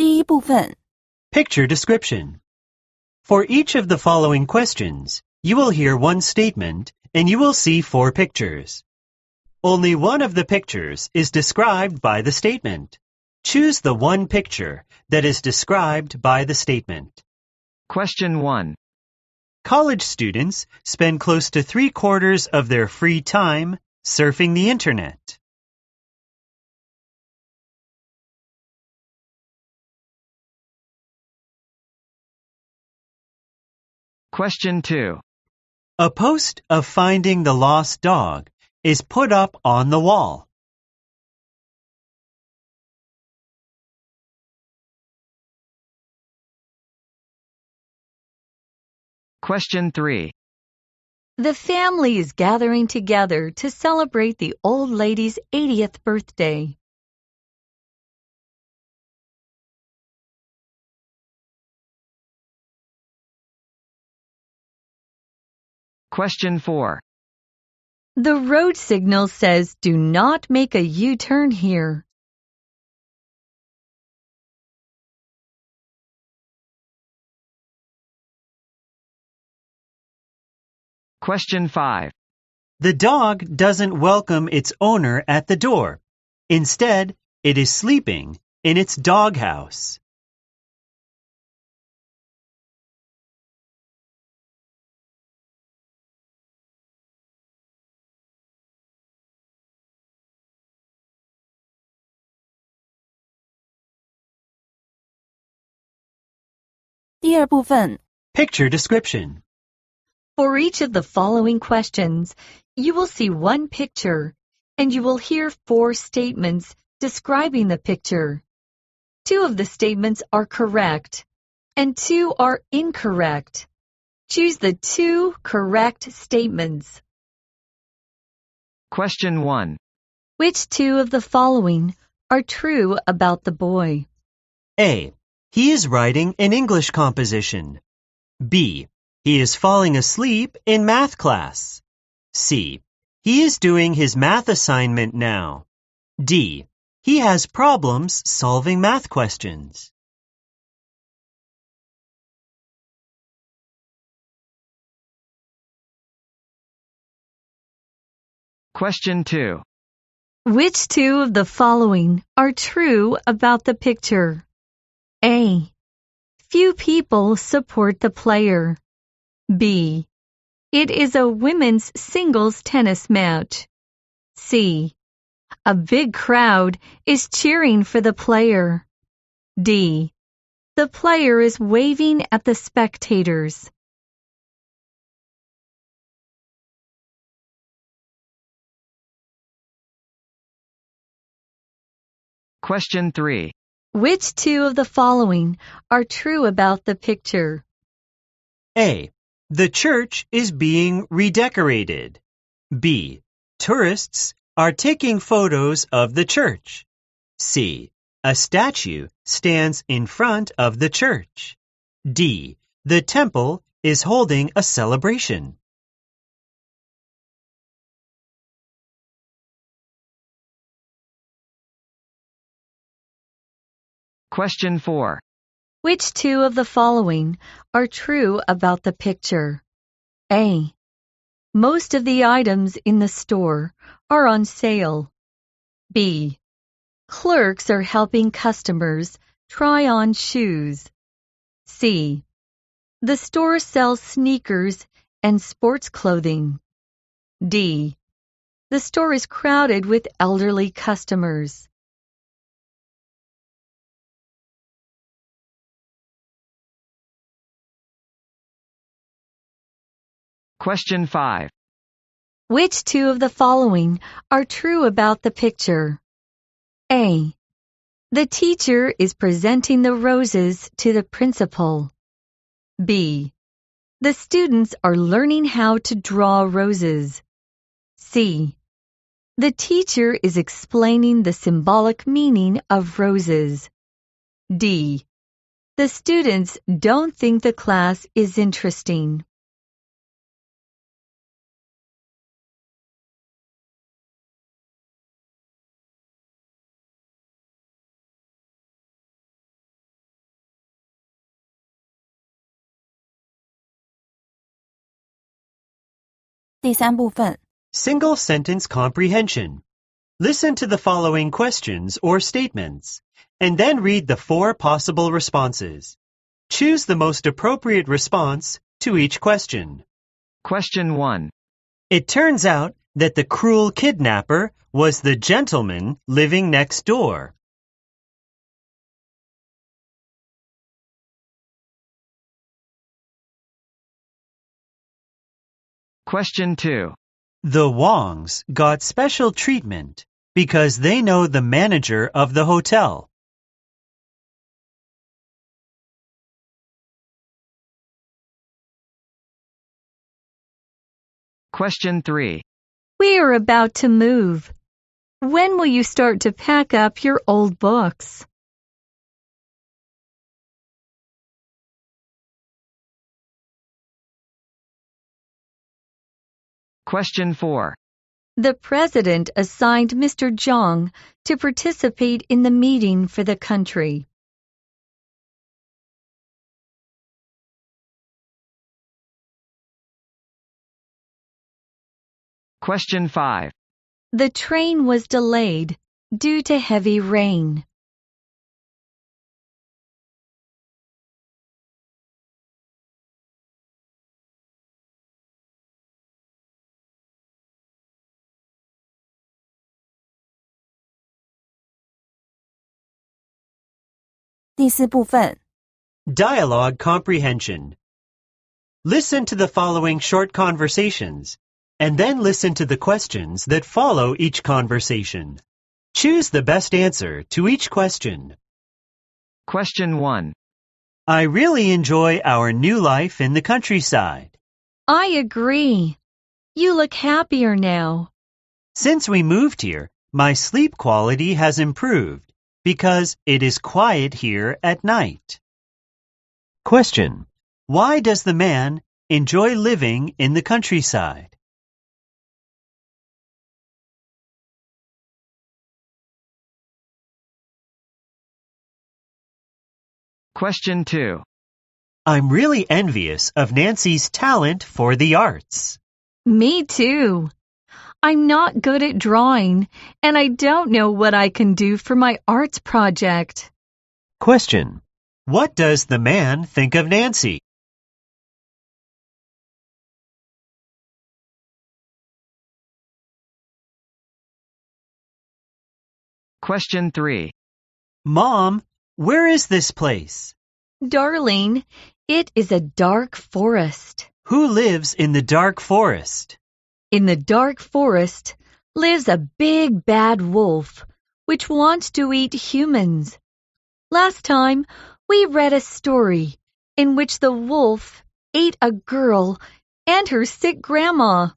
第一部分 Picture description. For each of the following questions, you will hear one statement and you will see 4 pictures. Only one of the pictures is described by the statement. Choose the one picture that is described by the statement. Question 1. College students spend close to 3/4 of their free time surfing the internet. Question 2. A post of finding the lost dog is put up on the wall. Question 3. The family is gathering together to celebrate the old lady's 80th birthday. Question 4. The road signal says do not make a U-turn here. Question 5. The dog doesn't welcome its owner at the door. Instead, it is sleeping in its doghouse.第二部分 Picture description. For each of the following questions, you will see one picture, and you will hear 4 statements describing the picture. 2 of the statements are correct, and 2 are incorrect. Choose the 2 correct statements. Question 1. Which 2 of the following are true about the boy? A. He is writing an English composition. B. He is falling asleep in math class. C. He is doing his math assignment now. D. He has problems solving math questions. Question 2. Which 2 of the following are true about the picture? A. Few people support the player. B. It is a women's singles tennis match. C. A big crowd is cheering for the player. D. The player is waving at the spectators. Question 3. Which 2 of the following are true about the picture? A. The church is being redecorated. B. Tourists are taking photos of the church. C. A statue stands in front of the church. D. The temple is holding a celebration. Question 4. Which 2 of the following are true about the picture? A. Most of the items in the store are on sale. B. Clerks are helping customers try on shoes. C. The store sells sneakers and sports clothing. D. The store is crowded with elderly customers. Question 5. Which 2 of the following are true about the picture? A. The teacher is presenting the roses to the principal. B. The students are learning how to draw roses. C. The teacher is explaining the symbolic meaning of roses. D. The students don't think the class is interesting. 第三部分 Single sentence comprehension. Listen to the following questions or statements, and then read the 4 possible responses. Choose the most appropriate response to each question. Question 1. It turns out that the cruel kidnapper was the gentleman living next door. Question 2. The Wongs got special treatment because they know the manager of the hotel. Question 3. We are about to move. When will you start to pack up your old books? Question 4. The president assigned Mr. Zhang to participate in the meeting for the country. Question 5. The train was delayed due to heavy rain.第四部分 Dialogue comprehension. Listen to the following short conversations, and then listen to the questions that follow each conversation. Choose the best answer to each question. Question 1. I really enjoy our new life in the countryside. I agree. You look happier now. Since we moved here, my sleep quality has improved because it is quiet here at night. Question. Why does the man enjoy living in the countryside? Question 2. I'm really envious of Nancy's talent for the arts. Me too. I'm not good at drawing, and I don't know what I can do for my arts project. Question. What does the man think of Nancy? Question 3. Mom, where is this place? Darling, it is a dark forest. Who lives in the dark forest? In the dark forest lives a big bad wolf, which wants to eat humans. Last time, we read a story in which the wolf ate a girl and her sick grandma.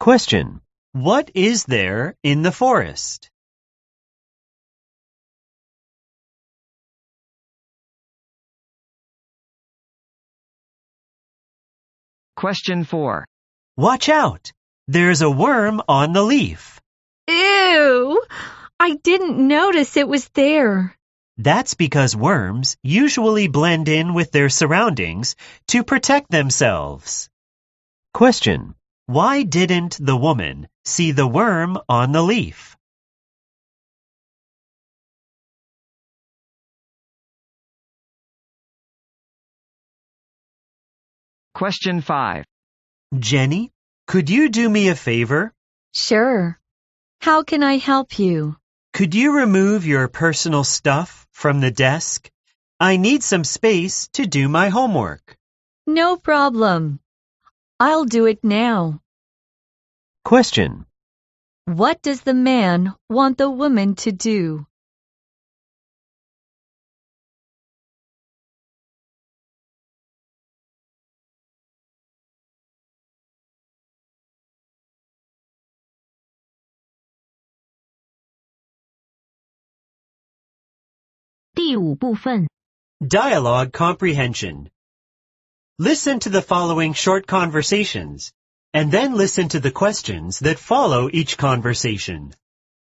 Question. What is there in the forest? Question 4. Watch out! There's a worm on the leaf. Ew! I didn't notice it was there. That's because worms usually blend in with their surroundings to protect themselves. Question. Why didn't the woman see the worm on the leaf? Question 5. Jenny, could you do me a favor? Sure. How can I help you? Could you remove your personal stuff from the desk? I need some space to do my homework. No problem. I'll do it now. Question. What does the man want the woman to do? Dialogue comprehension. Listen to the following short conversations, and then listen to the questions that follow each conversation.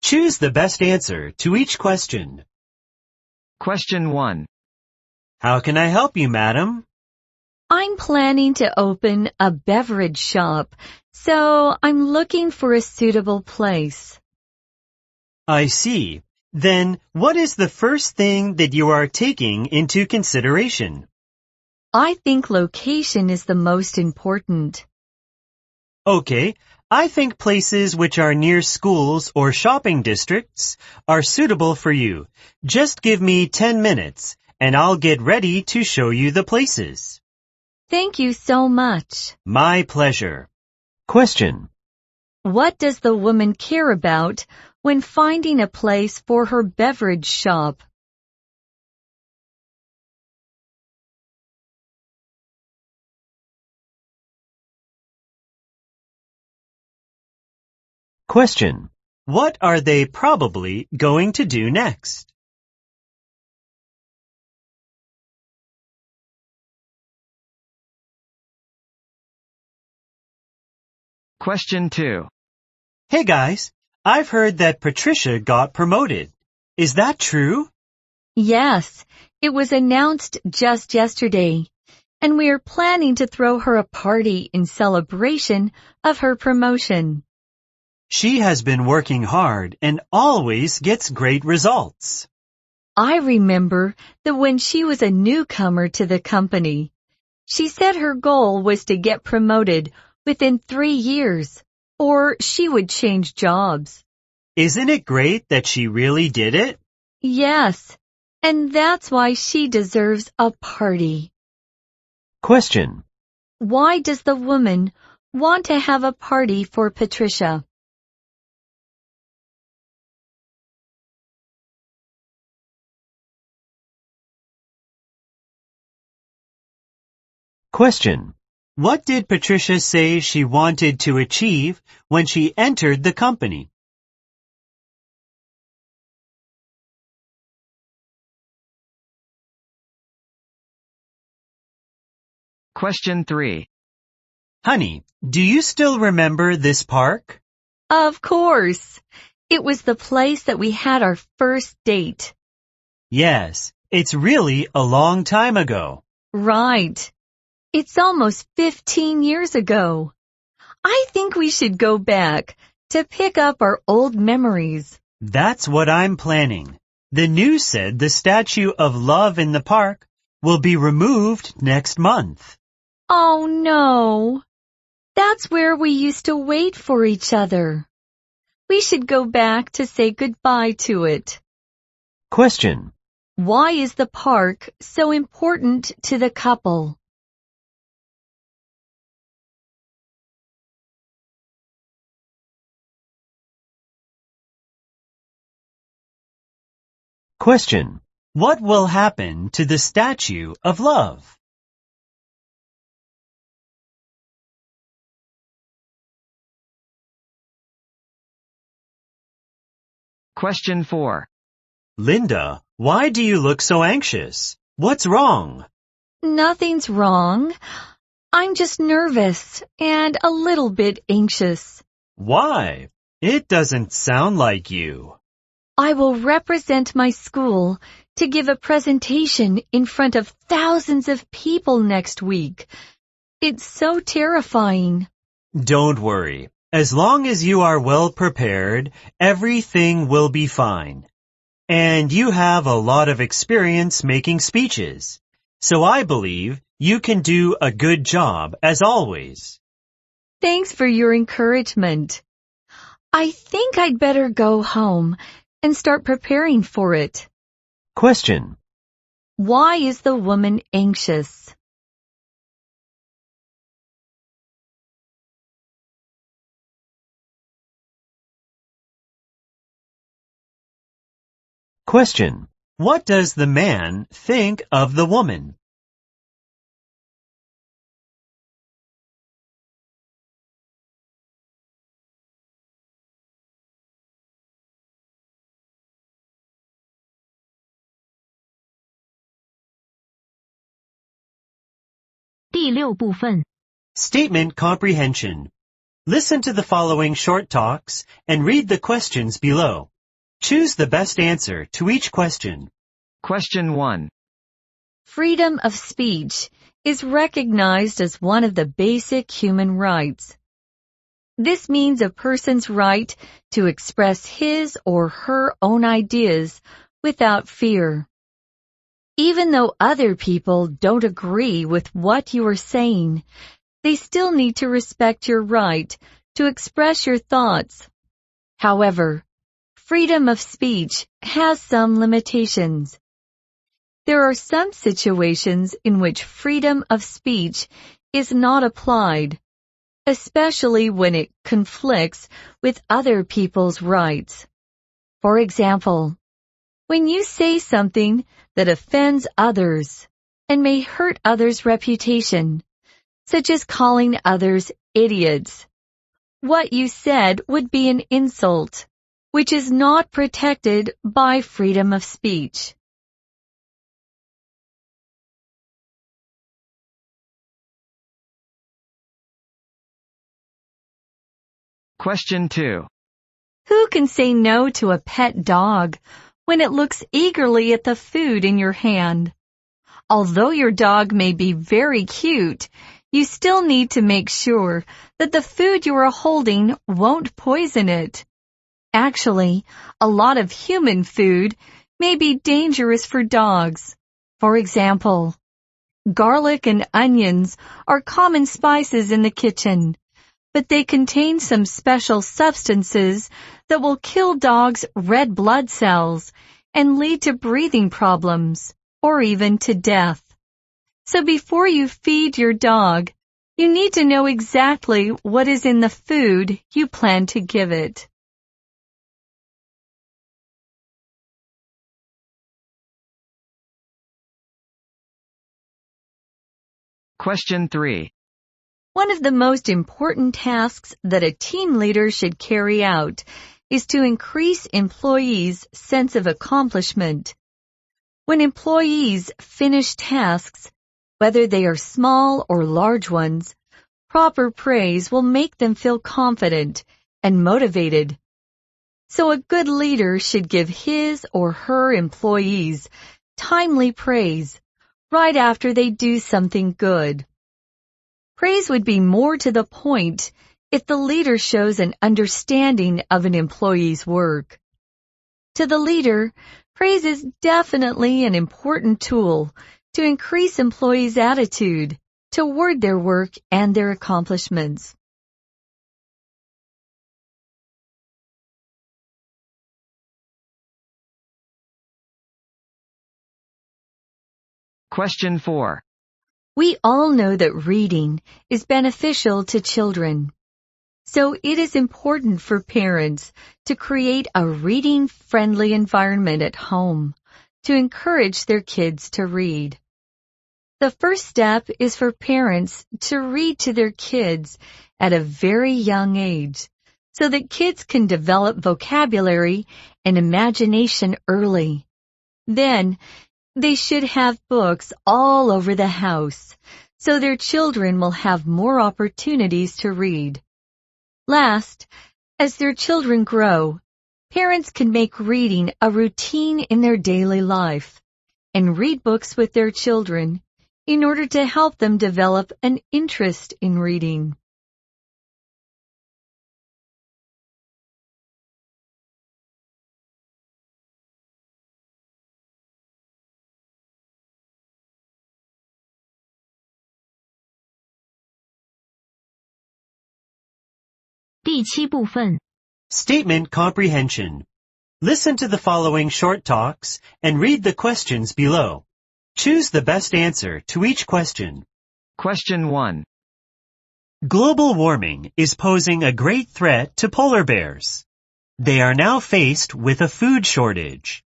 Choose the best answer to each question. Question 1. How can I help you, madam? I'm planning to open a beverage shop, so I'm looking for a suitable place. I see. Then, what is the first thing that you are taking into consideration? I think location is the most important. Okay, I think places which are near schools or shopping districts are suitable for you. Just give me 10 minutes, and I'll get ready to show you the places. Thank you so much. My pleasure. Question. What does the woman care about when finding a place for her beverage shop? Question. What are they probably going to do next? Question 2. Hey guys, I've heard that Patricia got promoted. Is that true? Yes, it was announced just yesterday, and we are planning to throw her a party in celebration of her promotion. She has been working hard and always gets great results. I remember that when she was a newcomer to the company, she said her goal was to get promoted within 3 years, or she would change jobs. Isn't it great that she really did it? Yes, and that's why she deserves a party. Question. Why does the woman want to have a party for Patricia? Question. What did Patricia say she wanted to achieve when she entered the company? Question 3. Honey, do you still remember this park? Of course. It was the place that we had our first date. Yes, it's really a long time ago. Right. It's almost 15 years ago. I think we should go back to pick up our old memories. That's what I'm planning. The news said the Statue of Love in the park will be removed next month. Oh no. That's where we used to wait for each other. We should go back to say goodbye to it. Question. Why is the park so important to the couple? Question. What will happen to the Statue of Love? Question 4. Linda, why do you look so anxious? What's wrong? Nothing's wrong. I'm just nervous and a little bit anxious. Why? It doesn't sound like you. I will represent my school to give a presentation in front of thousands of people next week. It's so terrifying. Don't worry. As long as you are well prepared, everything will be fine. And you have a lot of experience making speeches. So I believe you can do a good job as always. Thanks for your encouragement. I think I'd better go home and start preparing for it. Question. Why is the woman anxious? Question. What does the man think of the woman? Statement comprehension. Listen to the following short talks and read the questions below. Choose the best answer to each question. Question 1. freedom of speech is recognized as one of the basic human rights. This means a person's right to express his or her own ideas without fear. Even though other people don't agree with what you are saying, they still need to respect your right to express your thoughts. However, freedom of speech has some limitations. There are some situations in which freedom of speech is not applied, especially when it conflicts with other people's rights. For example, when you say something that offends others and may hurt others' reputation, such as calling others idiots, what you said would be an insult, which is not protected by freedom of speech. Question 2. Who can say no to a pet dog when it looks eagerly at the food in your hand? Although your dog may be very cute, you still need to make sure that the food you are holding won't poison it. Actually, a lot of human food may be dangerous for dogs. For example, garlic and onions are common spices in the kitchen, but they contain some special substances that will kill dogs' red blood cells and lead to breathing problems, or even to death. So before you feed your dog, you need to know exactly what is in the food you plan to give it. Question 3. One of the most important tasks that a team leader should carry out is to increase employees' sense of accomplishment. When employees finish tasks, whether they are small or large ones, proper praise will make them feel confident and motivated. So a good leader should give his or her employees timely praise right after they do something good. Praise would be more to the point if the leader shows an understanding of an employee's work. To the leader, praise is definitely an important tool to increase employees' attitude toward their work and their accomplishments. Question 4. We all know that reading is beneficial to children. So it is important for parents to create a reading-friendly environment at home to encourage their kids to read. The first step is for parents to read to their kids at a very young age so that kids can develop vocabulary and imagination early. Then, they should have books all over the house, so their children will have more opportunities to read. Last, as their children grow, parents can make reading a routine in their daily life and read books with their children in order to help them develop an interest in reading.第七部分 Statement comprehension. Listen to the following short talks and read the questions below. Choose the best answer to each question. Question 1. Global warming is posing a great threat to polar bears. They are now faced with a food shortage.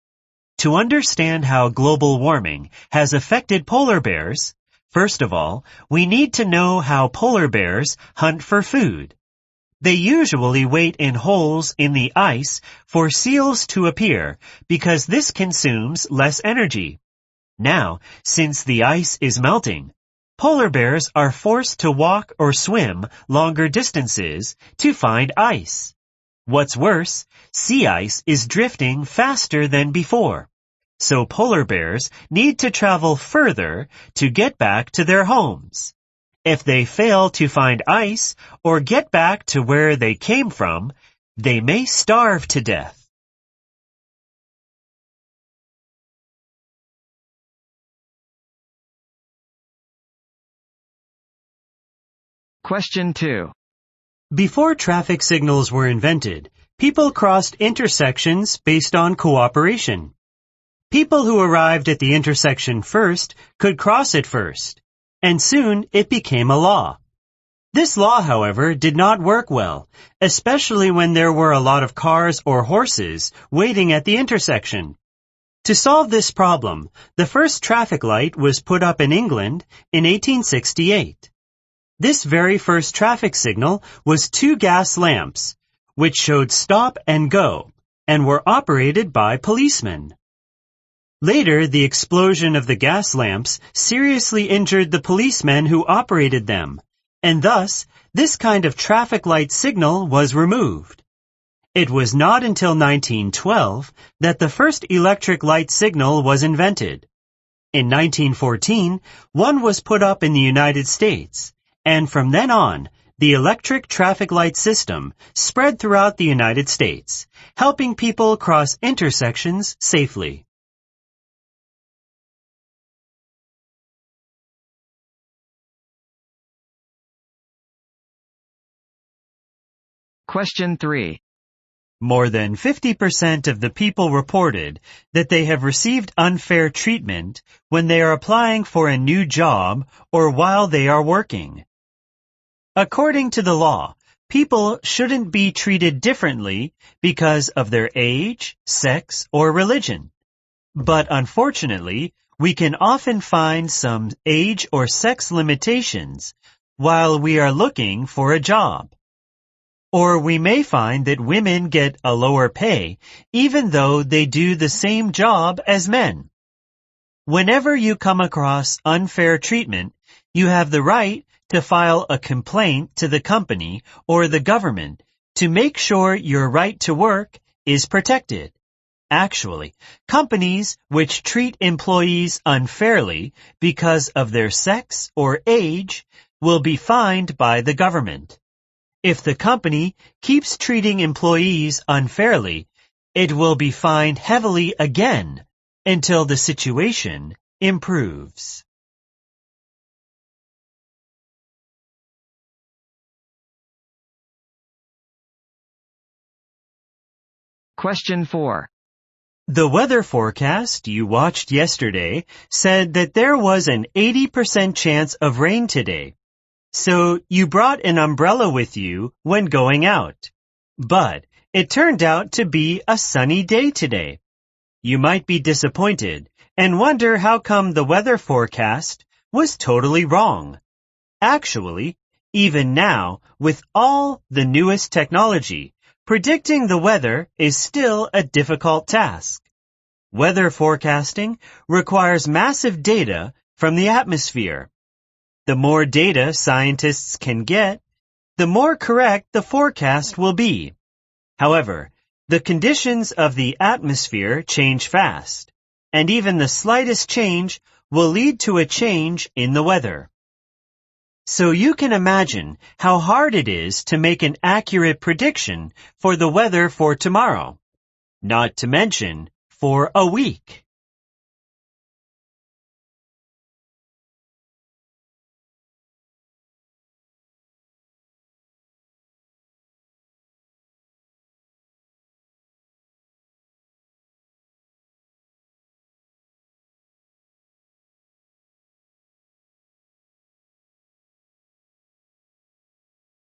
To understand how global warming has affected polar bears, first of all, we need to know how polar bears hunt for food. They usually wait in holes in the ice for seals to appear because this consumes less energy. Now, since the ice is melting, polar bears are forced to walk or swim longer distances to find ice. What's worse, sea ice is drifting faster than before. So polar bears need to travel further to get back to their homes. If they fail to find ice or get back to where they came from, they may starve to death. Question 2. Before traffic signals were invented, people crossed intersections based on cooperation. People who arrived at the intersection first could cross it first, and soon it became a law. This law, however, did not work well, especially when there were a lot of cars or horses waiting at the intersection. To solve this problem, the first traffic light was put up in England in 1868. This very first traffic signal was 2 gas lamps, which showed stop and go, and were operated by policemen. Later, the explosion of the gas lamps seriously injured the policemen who operated them, and thus, this kind of traffic light signal was removed. It was not until 1912 that the first electric light signal was invented. In 1914, one was put up in the United States, and from then on, the electric traffic light system spread throughout the United States, helping people cross intersections safely. Question 3. More than 50% of the people reported that they have received unfair treatment when they are applying for a new job or while they are working. According to the law, people shouldn't be treated differently because of their age, sex, or religion. But unfortunately, we can often find some age or sex limitations while we are looking for a job. Or we may find that women get a lower pay even though they do the same job as men. Whenever you come across unfair treatment, you have the right to file a complaint to the company or the government to make sure your right to work is protected. Actually, companies which treat employees unfairly because of their sex or age will be fined by the government. If the company keeps treating employees unfairly, it will be fined heavily again until the situation improves. Question 4. The weather forecast you watched yesterday said that there was an 80% chance of rain today. So you brought an umbrella with you when going out. But it turned out to be a sunny day today. You might be disappointed and wonder how come the weather forecast was totally wrong. Actually, even now, with all the newest technology, predicting the weather is still a difficult task. Weather forecasting requires massive data from the atmosphere. The more data scientists can get, the more correct the forecast will be. However, the conditions of the atmosphere change fast, and even the slightest change will lead to a change in the weather. So you can imagine how hard it is to make an accurate prediction for the weather for tomorrow, not to mention for a week.